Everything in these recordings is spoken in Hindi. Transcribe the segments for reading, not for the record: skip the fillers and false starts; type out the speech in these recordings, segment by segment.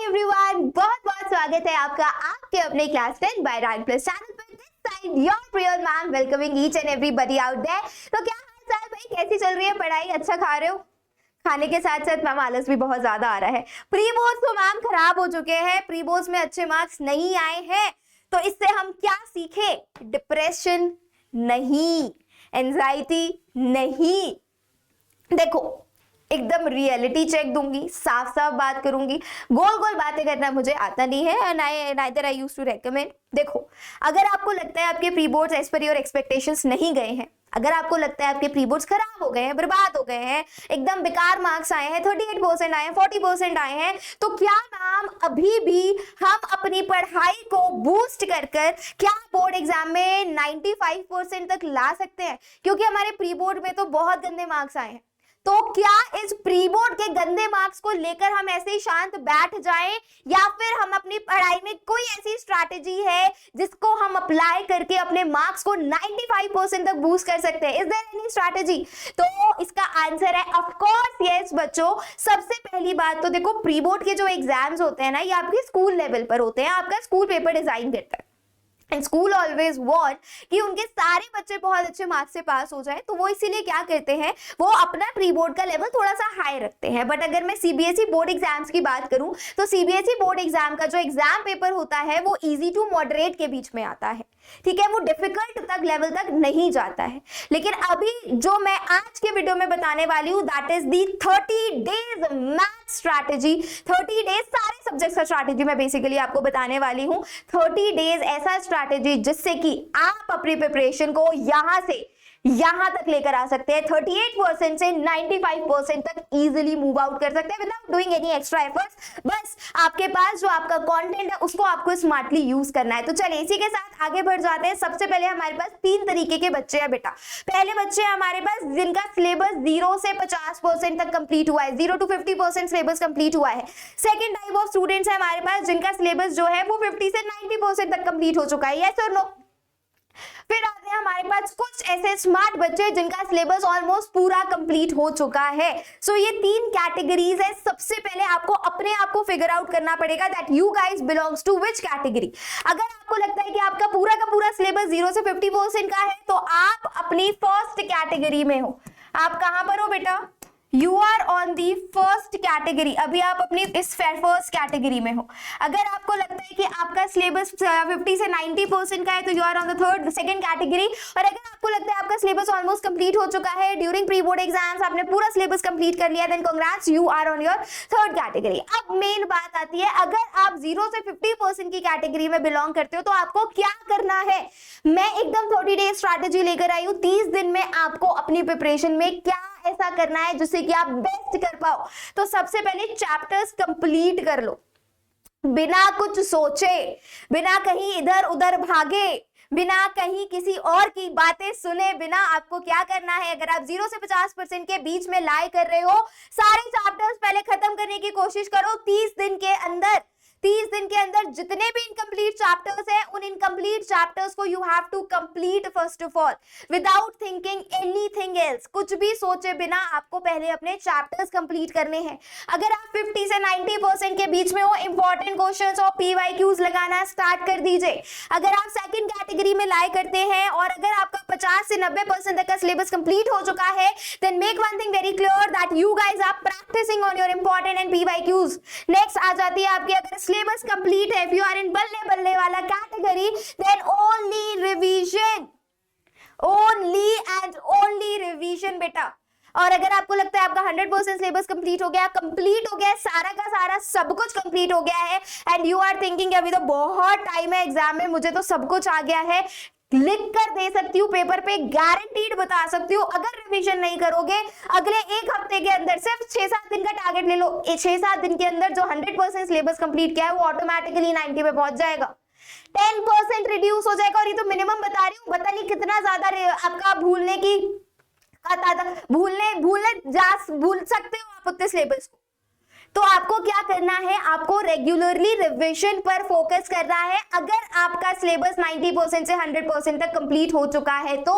हाय एवरीवन, बहुत बहुत स्वागत है आपका आपके अपने class 10 by rank plus channel पर। This side your Priyal ma'am welcoming each and everybody out there. तो क्या हाल चाल भाई, कैसी चल रही है पढ़ाई? अच्छा खा रहे हो? खाने के साथ साथ मैम आलस भी बहुत ज्यादा आ रहा है। प्री बोर्ड्स तो मैम खराब हो चुके हैं, प्री बोर्ड्स में अच्छे मार्क्स नहीं आए हैं, तो इससे हम क्या सीखे? डिप्रेशन नहीं, एंजाइटी नहीं। देखो, एकदम रियलिटी चेक दूंगी, साफ साफ बात करूंगी, गोल गोल बातें करना मुझे आता नहीं है and neither I used to recommend. देखो, अगर आपको लगता है आपके प्री बोर्ड्स एज पर योर एक्सपेक्टेशंस नहीं गए हैं, अगर आपको लगता है आपके प्री बोर्ड्स खराब हो गए हैं, बर्बाद हो गए हैं, एकदम बेकार मार्क्स आए हैं, 38% आए हैं, 40% आए हैं, तो क्या मैम अभी भी हम अपनी पढ़ाई को बूस्ट कर कर क्या बोर्ड एग्जाम में 95% तक ला सकते हैं? क्योंकि हमारे प्री बोर्ड में तो बहुत गंदे मार्क्स आए हैं। तो क्या इस प्री बोर्ड के गंदे मार्क्स को लेकर हम ऐसे ही शांत बैठ जाएं, या फिर हम अपनी पढ़ाई में कोई ऐसी स्ट्रैटेजी है जिसको हम अप्लाई करके अपने मार्क्स को 95% तक बूस्ट कर सकते हैं? Is there any strategy? तो इसका आंसर है ऑफ कोर्स यस बच्चों। सबसे पहली बात तो देखो, प्री बोर्ड के जो एग्जाम्स होते हैं ना, ये आपके स्कूल लेवल पर होते हैं, आपका स्कूल पेपर डिजाइन करता है। एंड स्कूल ऑलवेज वांट कि उनके सारे बच्चे बहुत अच्छे मार्क्स से पास हो जाए, तो वो इसीलिए क्या करते हैं, वो अपना प्री बोर्ड का लेवल थोड़ा सा हाई रखते हैं। बट अगर मैं सीबीएसई बोर्ड एग्जाम्स की बात करूं, तो सीबीएसई बोर्ड एग्जाम का जो एग्जाम पेपर होता है वो इजी टू मॉडरेट के बीच में आता है, ठीक है, वो डिफिकल्ट तक लेवल तक नहीं जाता है। लेकिन अभी जो मैं आज के वीडियो में बताने वाली हूं, that is the 30 days math strategy. 30 days सारे सब्जेक्ट्स का स्ट्रैटेजी मैं बेसिकली आपको बताने वाली हूं। 30 डेज ऐसा स्ट्रैटेजी जिससे कि आप अपनी प्रिपरेशन को यहां से यहां तक लेकर आ सकते हैं, 38% से 95% तक इजीली मूव आउट कर सकते हैं without doing any extra efforts. बस आपके पास जो आपका कंटेंट है उसको आपको स्मार्टली यूज करना है। तो चलिए इसी के साथ आगे बढ़ जाते हैं। सबसे पहले हमारे पास 3 तरीके के बच्चे हैं बेटा। पहले बच्चे हैं हमारे पास जिनका सिलेबस 0 से 50% तक कंप्लीट हुआ है, 0 to 50% सिलेबस कंप्लीट हुआ है। सेकंड टाइप ऑफ स्टूडेंट्स है हमारे पास जिनका सिलेबस जो है वो 50 से 90% तक कंप्लीट हो चुका है, यस और नो। फिर आते हैं हमारे पास कुछ ऐसे स्मार्ट बच्चे जिनका सिलेबस ऑलमोस्ट पूरा कंप्लीट हो चुका है। सो ये 3 कैटेगरीज है। सबसे पहले आपको अपने आप को फिगर आउट करना पड़ेगा that you guys belongs to which category. अगर आपको लगता है कि आपका पूरा का पूरा सिलेबस 0 से 50% का है, तो आप अपनी फर्स्ट कैटेगरी में हो। आप कहां पर हो बेटा? You are on the first category. अभी आप अपनी इस फर्स्ट कैटेगरी में हो। अगर आपको लगता है कि आपका सिलेबस 50 से 90% का है, तो you are on the second category. और अगर आपको लगता है आपका सिलेबस ऑलमोस्ट कंप्लीट हो चुका है, ड्यूरिंग प्री बोर्ड एग्जाम्स आपने पूरा सिलेबस कंप्लीट कर लिया, then congrats, you are on your third category. अब मेन बात आती है, अगर आप 0 से 50% की कैटेगरी में बिलोंग करते हो, तो आपको क्या करना है? मैं एकदम 30 डेज स्ट्रैटेजी लेकर आई हूं। 30 दिन में आपको अपनी प्रिपरेशन में क्या ऐसा करना है जिससे कि आप बेस्ट कर पाओ। तो सबसे पहले चैप्टर्स कंप्लीट कर लो, बिना कुछ सोचे, बिना कहीं इधर उधर भागे, बिना कहीं किसी और की बातें सुने बिना आपको क्या करना है? अगर आप 0 से 50% के बीच में लाई कर रहे हो, सारे चैप्टर्स पहले खत्म करने की कोशिश करो 30 दिन के अंदर। 30 दिन के अंदर जितने भी इनकम्प्लीट चैप्टर्स हैं, उन इनकम्प्लीट चैप्टर्स को you have to complete first of all without thinking anything else. कुछ भी सोचे बिना आपको पहले अपने चैप्टर्स कंप्लीट करने हैं। अगर आप 50 से 90% के बीच में हो, इंपॉर्टेंट क्वेश्चंस और पीवाईक्यूज लगाना स्टार्ट कर दीजिए। अगर आप सेकंड कैटेगरी में लाई करते हैं और अगर आपका 50 से 90% तक का सिलेबस कंप्लीट हो चुका है, then make one thing very clear that you guys are practising on your important and PYQs. Next आ जाती है आपकी, अगर सिलेबस कंप्लीट है, इफ यू आर इन बल्ले बल्ले वाला category, then only revision, only and only revision बेटा। और अगर आपको लगता है आपका 100% सिलेबस कंप्लीट हो गया, सारा का सारा सब कुछ कंप्लीट हो गया है, एंड यू आर थिंकिंग अभी तो बहुत टाइम है एग्जाम में, मुझे तो सब कुछ आ गया है, लिख कर दे सकती हूँ पेपर पे, गारंटीड बता सकती हूँ, अगर रिवीजन नहीं करोगे अगले 1 हफ्ते के अंदर, सिर्फ 6-7 दिन का टारगेट ले लो, 6-7 दिन के अंदर जो 100% सिलेबस कंप्लीट किया है वो ऑटोमेटिकली 90 पे पहुंच जाएगा, 10% रिड्यूस हो जाएगा। और ये तो मिनिमम बता रही हूँ, पता नहीं कितना ज्यादा आपका भूलने की भूल सकते हो आप उतने सिलेबस को। तो आपको क्या करना है? आपको रेगुलरली रिवीजन पर फोकस करना है। अगर आपका सिलेबस 90% से 100% तक कंप्लीट हो चुका है, तो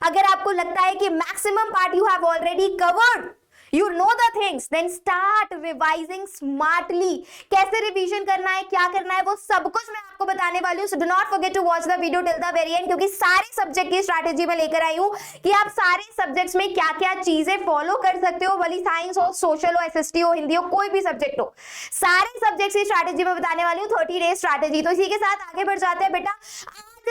अगर आपको लगता है कि maximum part you have already covered, you know the things, then start revising smartly. कैसे रिवीजन करना है, क्या करना है, वो सब कुछ मैं आपको बताने वाली हूँ. So do not forget to watch the video till the very end, क्योंकि सारे सब्जेक्ट की स्ट्रैटेजी में लेकर आई हूँ कि आप सारे सब्जेक्ट्स में क्या क्या चीजें फॉलो कर सकते हो, भले साइंस हो, सोशल हो, एसएसटी हो, हिंदी हो, कोई भी सब्जेक्ट हो, सारे सब्जेक्ट्स की स्ट्रैटेजी में बताने वाली हूँ. 30 डेज स्ट्रैटेजी. तो इसी के साथ आगे बढ़ जाते हैं बेटा.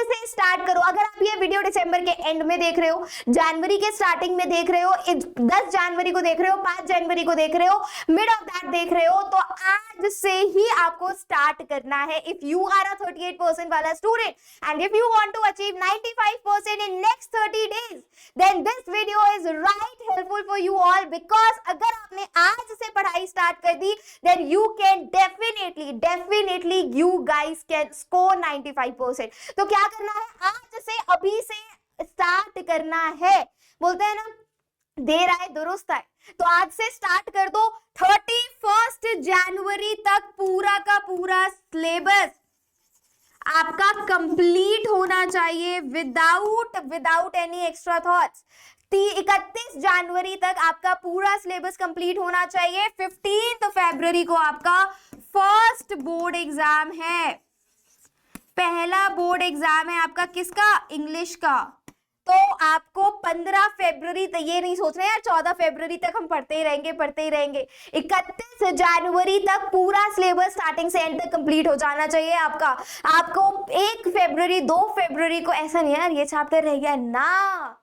से स्टार्ट करो. अगर आप ये वीडियो दिसंबर के एंड में देख रहे हो, जनवरी के स्टार्टिंग में देख रहे हो, 10 जनवरी को देख रहे हो, 5 जनवरी को देख रहे हो, मिड ऑफ दैट देख रहे हो, तो आज से ही आपको स्टार्ट करना है. इफ यू आर अ 38% वाला student and if you want to achieve 95% in next 30 days, then this video is right helpful for you all. Because अगर आपने आज से पढ़ाई स्टार्ट कर दी, then you can definitely you guys can score 95%. तो क्या करना है, आज से अभी से स्टार्ट करना है. बोलते हैं ना, देर आए दुरुस्त आए, तो आज से स्टार्ट कर दो. 31 जनवरी तक पूरा का पूरा सिलेबस आपका कंप्लीट होना चाहिए विदाउट एनी एक्स्ट्रा थॉट्स. 31 जनवरी तक आपका पूरा सिलेबस कंप्लीट होना चाहिए. 15 फरवरी को आपका फर्स्ट बोर्ड एग्जाम है. पहला बोर्ड एग्जाम है आपका किसका, इंग्लिश का. तो आपको 15 फरवरी तक, ये नहीं सोच रहे यार 14 फरवरी तक हम पढ़ते ही रहेंगे. 31 जनवरी तक पूरा सिलेबस स्टार्टिंग से एंड तक कंप्लीट हो जाना चाहिए आपका. आपको 1 फरवरी 2 फरवरी को ऐसा नहीं है यार ये चैप्टर रह गया ना,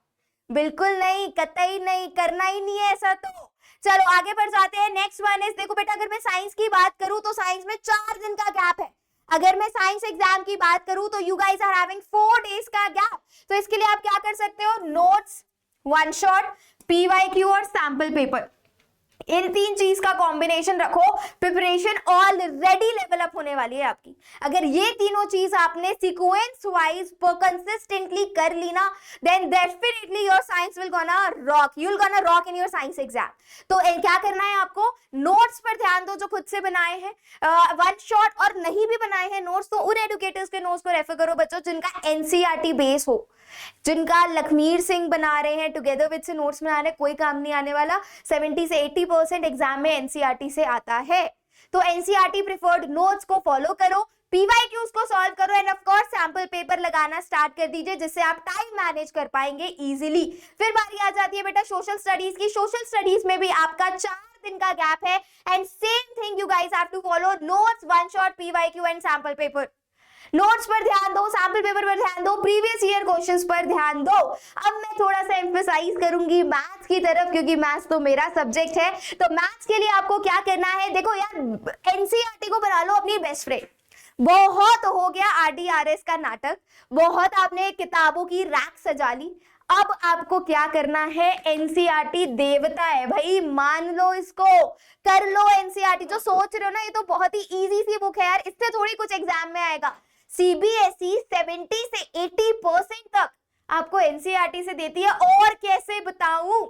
बिल्कुल नहीं, कतई नहीं, करना ही नहीं है ऐसा. तो चलो आगे बढ़ जाते हैं. नेक्स्ट वन इज, देखो बेटा, अगर मैं साइंस की बात करूं तो साइंस में 4 दिन का गैप है. अगर मैं साइंस एग्जाम की बात करूं तो you guys are having 4 days का गैप. तो इसके लिए आप क्या कर सकते हो, नोट्स, वन शॉट, पीवाईक्यू और सैंपल पेपर, इन 3 चीज का कॉम्बिनेशन रखो. प्रिपरेशन ऑलरेडी लेवल अप होने वाली है आपकी. अगर ये तीनों चीज आपने सीक्वेंस वाइज कंसिस्टेंटली कर ली ना, then definitely your science will gonna rock. You will gonna rock in your science exam. तो क्या करना है आपको, नोट्स पर ध्यान दो जो खुद से बनाए हैं, वन शॉट, और नहीं भी बनाए हैं नोट्स तो उन एडुकेटर्स के नोट्स को रेफर करो बच्चों जिनका एनसीईआरटी बेस हो, जिनका लखमीर सिंह बना रहे हैं, टुगेदर विद से नोट्स बना रहे हैं, कोई काम नहीं आने वाला. 70 से 80% एग्जाम में एनसीईआरटी से आता है. तो एनसीईआरटी प्रिफर्ड नोट्स को फॉलो करो, पीवाईक्यूज को सॉल्व करो, end of course sample paper लगाना स्टार्ट कर दीजिए जिससे आप टाइम मैनेज कर पाएंगे इजीली. फिर बारी आ जाती है बेटा सोशल स्टडीज की. सोशल स्टडीज में भी आपका 4 दिन का गैप है, and same thing you guys have to follow, notes, one shot, PYQ and sample paper. Notes पर ध्यान दो, सैंपल पेपर पर ध्यान दो, प्रीवियस ईयर क्वेश्चंस पर ध्यान दो. अब मैं थोड़ा सा एम्फसाइज करूंगी मैथ्स की तरफ, क्योंकि मैथ्स तो मेरा सब्जेक्ट है. तो मैथ्स के लिए आपको क्या करना है, देखो यार, एनसीईआरटी को बना लो अपनी बेस्ट फ्रेंड. बहुत हो गया आरडीआरएस का नाटक, बहुत आपने किताबों की रैक सजा ली. अब आपको क्या करना है, एनसीईआरटी देवता है भाई, मान लो इसको, कर लो एनसीईआरटी. जो सोच रहे हो ना, ये तो बहुत ही इजी सी बुक है यार, इससे थोड़ी कुछ एग्जाम में आएगा. सीबीएसई 70 से 80% तक आपको एनसीईआरटी से देती है, और कैसे बताऊं.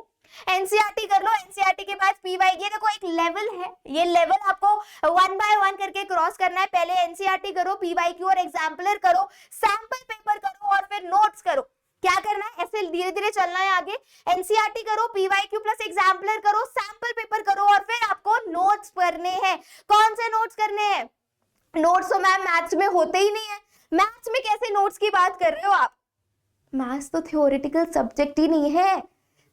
एनसीईआरटी कर लो, एनसीईआरटी के बाद पीवाईक्यू. देखो एक लेवल है, ये लेवल आपको 1 बाय 1 करके क्रॉस करना है. पहले एनसीईआरटी करो, पीवाईक्यू और एग्जाम्पलर करो, सैंपल पेपर करो, और फिर नोट्स करो. क्या करना है, ऐसे धीरे धीरे चलना है आगे. एनसीईआरटी करो, पीवाईक्यू प्लस एग्जाम्पलर करो, सैंपल पेपर करो, और फिर आपको नोट्स करने हैं. कौन से नोट्स करने हैं, नोट्स तो मैम मैथ्स में होते ही नहीं है. मैथ्स में कैसे नोट्स की बात कर रहे हो आप, मैथ्स तो थ्योरेटिकल सब्जेक्ट ही नहीं है,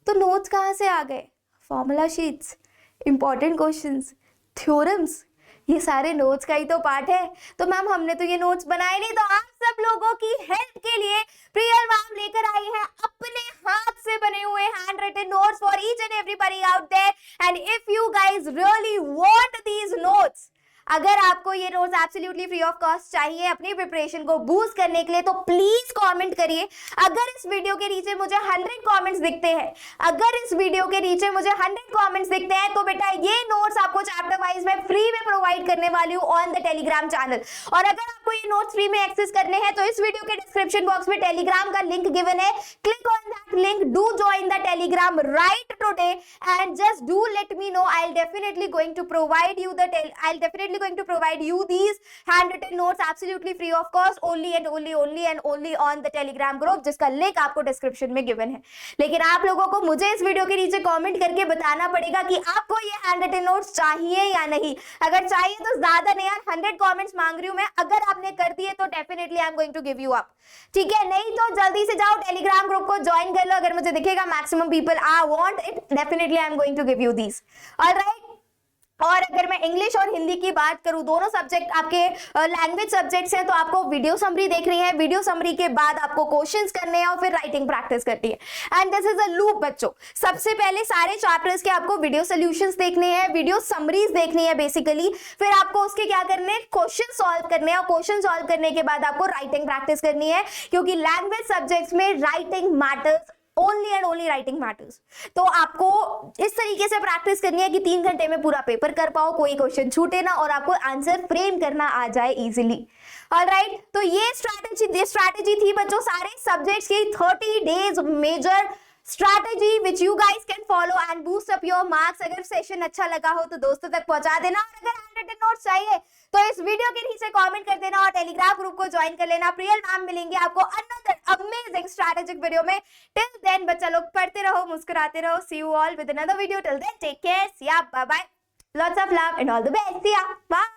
तो नोट्स कहाँ से आ गए, formula sheets, important questions, theorems, ये सारे नोट्स का ही तो पार्ट है. तो मैम हमने तो ये नोट्स बनाए नहीं. तो आप सब लोगों की हेल्प के लिए प्रियल मैम लेकर आई है अपने हाथ से बने हुए hand written notes for each and everybody out there. And if you guys really want these notes, अगर आपको ये notes absolutely free of cost चाहिए अपनी प्रिपरेशन को बूस्ट करने के लिए, तो प्लीज कमेंट करिए. अगर इस वीडियो के नीचे मुझे 100 कमेंट्स दिखते हैं, अगर इस वीडियो के नीचे मुझे 100 कमेंट्स दिखते हैं, तो बेटा ये नोट्स आपको चैप्टर वाइज मैं फ्री में प्रोवाइड करने वाली हूँ ऑन द टेलीग्राम चैनल. और अगर आपको ये नोट्स फ्री में एक्सेस करने हैं, तो इस वीडियो के डिस्क्रिप्शन बॉक्स में टेलीग्राम का लिंक गिवन है, click on that link. Do join the Telegram right today and just do let me know. I'll definitely going to provide you these handwritten notes absolutely free of cost, only on the Telegram group, जिसका link आपको description में given है. लेकिन आप लोगों को मुझे इस वीडियो के नीचे कमेंट करके बताना पड़ेगा कि आपको ये handwritten notes चाहिए या नहीं. अगर चाहिए तो ज्यादा नहीं यार, 100 कमेंट्स मांग रही हूं मैं. अगर आपने कर दिए तो definitely I am going to give you up. ठीक है, नहीं तो जल्दी से जाओ टेलीग्राम ग्रुप को ज्वाइन कर लो. अगर मुझे दिखेगा maximum people I want it, definitely I am going to give you this. Alright. और अगर मैं इंग्लिश और हिंदी की बात करूं, दोनों सब्जेक्ट आपके लैंग्वेज सब्जेक्ट्स हैं, तो आपको वीडियो समरी देख रही है. वीडियो समरी के बाद आपको क्वेश्चंस करने हैं और फिर राइटिंग प्रैक्टिस करनी है. And this is a loop बच्चों. सबसे पहले सारे चैप्टर्स के आपको वीडियो सॉल्यूशंस देखने हैं, वीडियो समरीज देखनी है बेसिकली. फिर आपको उसके क्या करने हैं, क्वेश्चन सॉल्व करने हैं. और क्वेश्चन सॉल्व करने के बाद आपको राइटिंग प्रैक्टिस करनी है, क्योंकि लैंग्वेज सब्जेक्ट्स में writing matters. Only and only writing matters. तो आपको इस तरीके से प्रैक्टिस करनी है कि 3 घंटे में पूरा पेपर कर पाओ, कोई क्वेश्चन छूटे ना और आपको आंसर फ्रेम करना आ जाए इजीली. ऑलराइट. तो ये स्ट्रैटेजी थी बच्चों सारे सब्जेक्ट्स की 30 days major strategy which you guys can follow and boost up your marks. अगर सेशन अच्छा लगा हो तो दोस्तों तक पहुंचा देना, और अगर हैंडरिटन नोट्स चाहिए तो इस वीडियो के नीचे कमेंट कर देना और टेलीग्राम ग्रुप को ज्वाइन कर लेना. प्रियल मैम मिलेंगे आपको अनदर अमेजिंग स्ट्रैटेजिक वीडियो में. टिल देन बच्चा लोग पढ़ते रहो, मुस्कुराते रहो. See you all with another video. Till then take care. See ya, bye bye. Lots of love and all the best. See ya, bye.